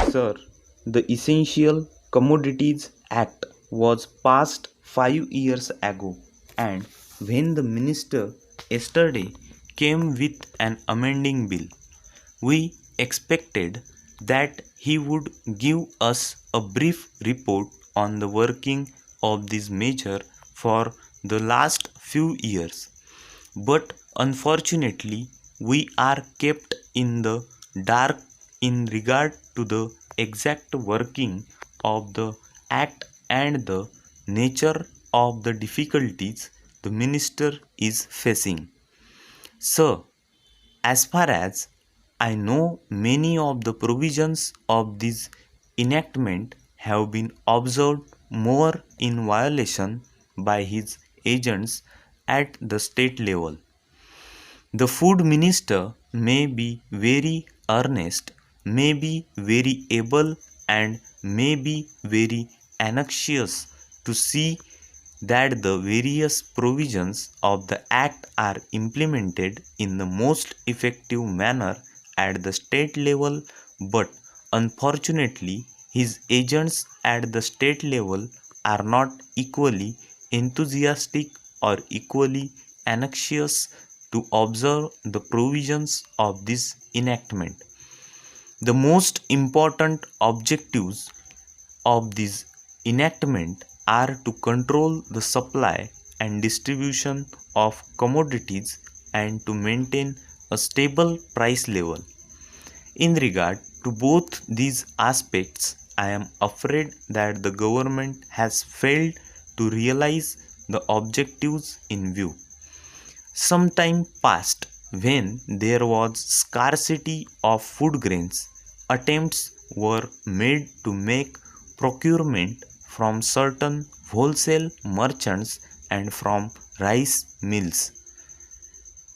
Sir, the Essential Commodities Act was passed 5 years ago, and when the minister yesterday came with an amending bill, we expected that he would give us a brief report on the working of this measure for the last few years. But unfortunately, we are kept in the dark in regard to the exact working of the Act and the nature of the difficulties the minister is facing. Sir, as far as I know, many of the provisions of this enactment have been observed more in violation by his agents at the state level. The food minister may be very earnest, may be very able, and may be very anxious to see that the various provisions of the Act are implemented in the most effective manner at the state level, but unfortunately, his agents at the state level are not equally enthusiastic or equally anxious to observe the provisions of this enactment. The most important objectives of this enactment are to control the supply and distribution of commodities and to maintain a stable price level. In regard to both these aspects, I am afraid that the government has failed to realize the objectives in view. Some time past, when there was scarcity of food grains, attempts were made to make procurement from certain wholesale merchants and from rice mills.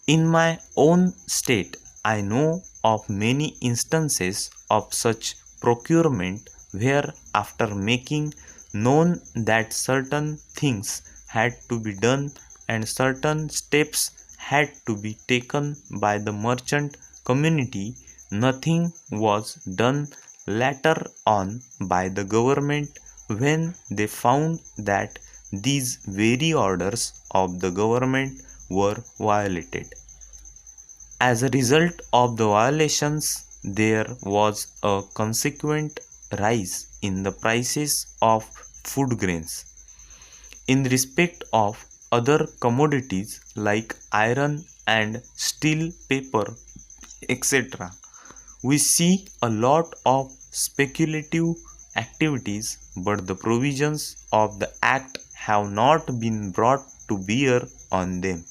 In my own state, I know of many instances of such procurement where, after making known that certain things had to be done and certain steps had to be taken by the merchant community, nothing was done later on by the government when they found that these very orders of the government were violated. As a result of the violations, there was a consequent rise in the prices of food grains. In respect of other commodities like iron and steel, paper, etc., we see a lot of speculative activities, but the provisions of the Act have not been brought to bear on them.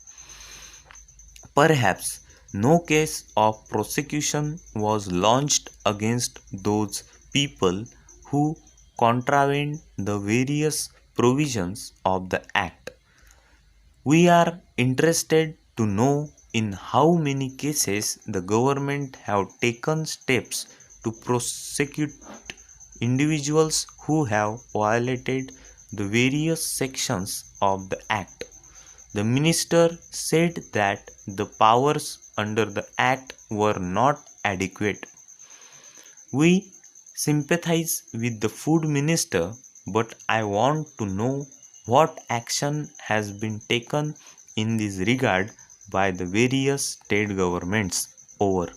Perhaps no case of prosecution was launched against those people who contravened the various provisions of the Act. We are interested to know in how many cases the government have taken steps to prosecute individuals who have violated the various sections of the Act. The minister said that the powers under the Act were not adequate. We sympathize with the food minister, but I want to know what action has been taken in this regard by the various state governments. Over.